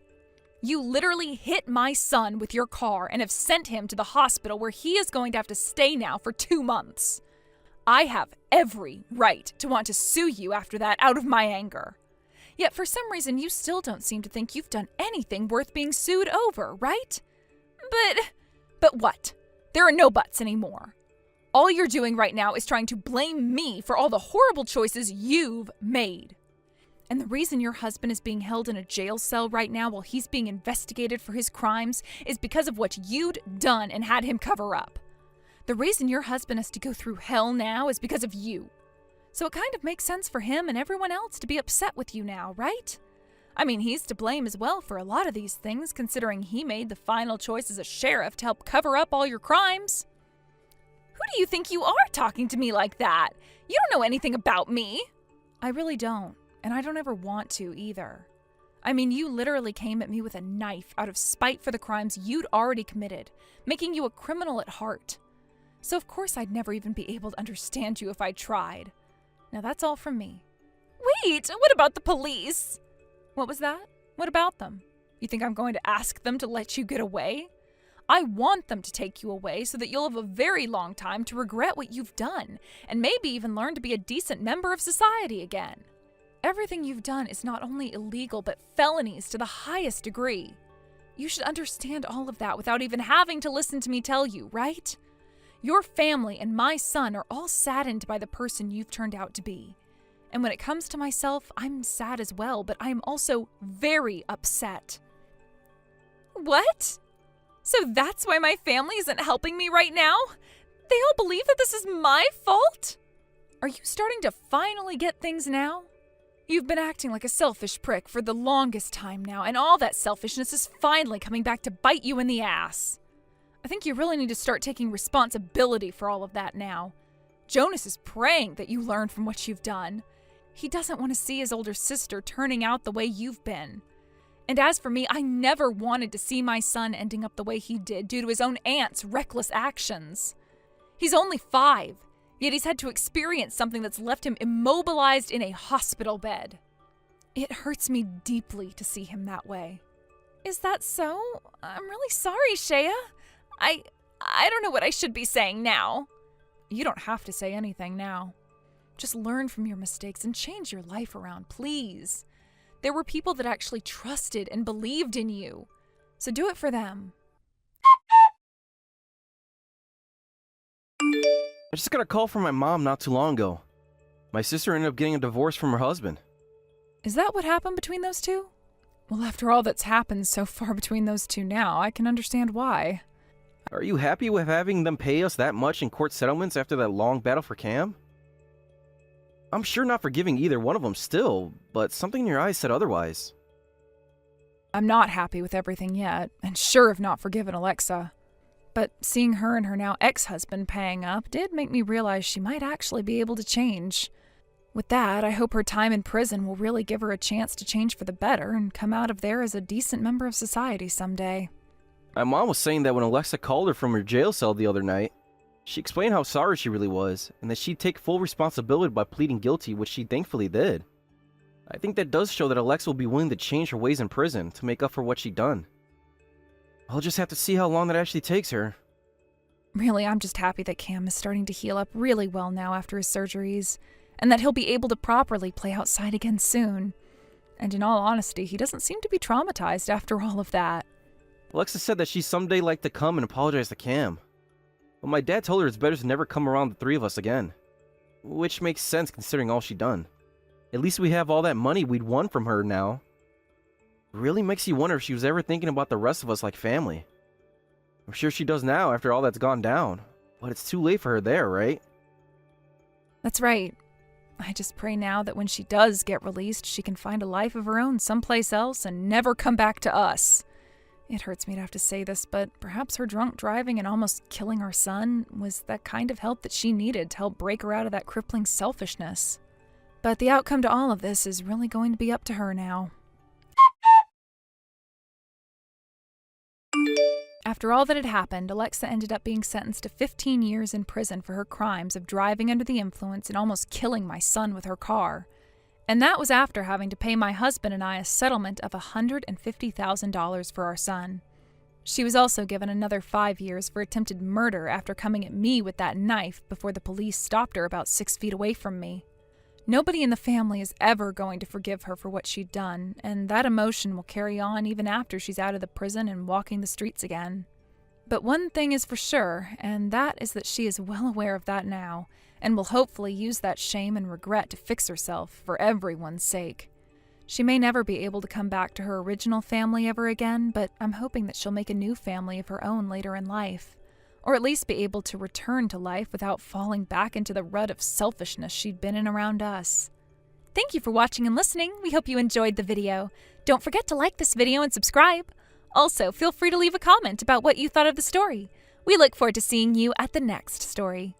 You literally hit my son with your car and have sent him to the hospital where he is going to have to stay now for 2 months. I have every right to want to sue you after that out of my anger. Yet for some reason you still don't seem to think you've done anything worth being sued over, right? But what? There are no buts anymore. All you're doing right now is trying to blame me for all the horrible choices you've made. And the reason your husband is being held in a jail cell right now while he's being investigated for his crimes is because of what you'd done and had him cover up. The reason your husband has to go through hell now is because of you. So it kind of makes sense for him and everyone else to be upset with you now, right? I mean, he's to blame as well for a lot of these things, considering he made the final choice as a sheriff to help cover up all your crimes. Who do you think you are talking to me like that? You don't know anything about me. I really don't, and I don't ever want to either. I mean, you literally came at me with a knife out of spite for the crimes you'd already committed, making you a criminal at heart. So of course I'd never even be able to understand you if I tried. Now that's all from me. Wait, what about the police? What was that? What about them? You think I'm going to ask them to let you get away? I want them to take you away so that you'll have a very long time to regret what you've done, and maybe even learn to be a decent member of society again. Everything you've done is not only illegal, but felonies to the highest degree. You should understand all of that without even having to listen to me tell you, right? Your family and my son are all saddened by the person you've turned out to be. And when it comes to myself, I'm sad as well, but I'm also very upset. What? So that's why my family isn't helping me right now? They all believe that this is my fault? Are you starting to finally get things now? You've been acting like a selfish prick for the longest time now, and all that selfishness is finally coming back to bite you in the ass. I think you really need to start taking responsibility for all of that now. Jonas is praying that you learn from what you've done. He doesn't want to see his older sister turning out the way you've been. And as for me, I never wanted to see my son ending up the way he did due to his own aunt's reckless actions. He's only 5, yet he's had to experience something that's left him immobilized in a hospital bed. It hurts me deeply to see him that way. Is that so? I'm really sorry, Shea. I don't know what I should be saying now. You don't have to say anything now. Just learn from your mistakes and change your life around, please. There were people that actually trusted and believed in you. So do it for them. I just got a call from my mom not too long ago. My sister ended up getting a divorce from her husband. Is that what happened between those two? Well, after all that's happened so far between those two now, I can understand why. Are you happy with having them pay us that much in court settlements after that long battle for Cam? I'm sure not forgiving either one of them still, but something in your eyes said otherwise. I'm not happy with everything yet, and sure have not forgiven Alexa. But seeing her and her now ex-husband paying up did make me realize she might actually be able to change. With that, I hope her time in prison will really give her a chance to change for the better and come out of there as a decent member of society someday. My mom was saying that when Alexa called her from her jail cell the other night, She explained how sorry she really was, and that she'd take full responsibility by pleading guilty, which she thankfully did. I think that does show that Alexa will be willing to change her ways in prison to make up for what she'd done. I'll just have to see how long that actually takes her. Really, I'm just happy that Cam is starting to heal up really well now after his surgeries, and that he'll be able to properly play outside again soon. And in all honesty, he doesn't seem to be traumatized after all of that. Alexa said that she'd someday like to come and apologize to Cam. But my dad told her it's better to never come around the three of us again. Which makes sense considering all she'd done. At least we have all that money we'd won from her now. It really makes you wonder if she was ever thinking about the rest of us like family. I'm sure she does now after all that's gone down. But it's too late for her there, right? That's right. I just pray now that when she does get released, she can find a life of her own someplace else and never come back to us. It hurts me to have to say this, but perhaps her drunk driving and almost killing our son was that kind of help that she needed to help break her out of that crippling selfishness. But the outcome to all of this is really going to be up to her now. After all that had happened, Alexa ended up being sentenced to 15 years in prison for her crimes of driving under the influence and almost killing my son with her car. And that was after having to pay my husband and I a settlement of $150,000 for our son. She was also given another 5 years for attempted murder after coming at me with that knife before the police stopped her about 6 feet away from me. Nobody in the family is ever going to forgive her for what she'd done, and that emotion will carry on even after she's out of the prison and walking the streets again. But one thing is for sure, and that is that she is well aware of that now, and will hopefully use that shame and regret to fix herself for everyone's sake. She may never be able to come back to her original family ever again, but I'm hoping that she'll make a new family of her own later in life. Or at least be able to return to life without falling back into the rut of selfishness she'd been in around us. Thank you for watching and listening. We hope you enjoyed the video. Don't forget to like this video and subscribe. Also, feel free to leave a comment about what you thought of the story. We look forward to seeing you at the next story.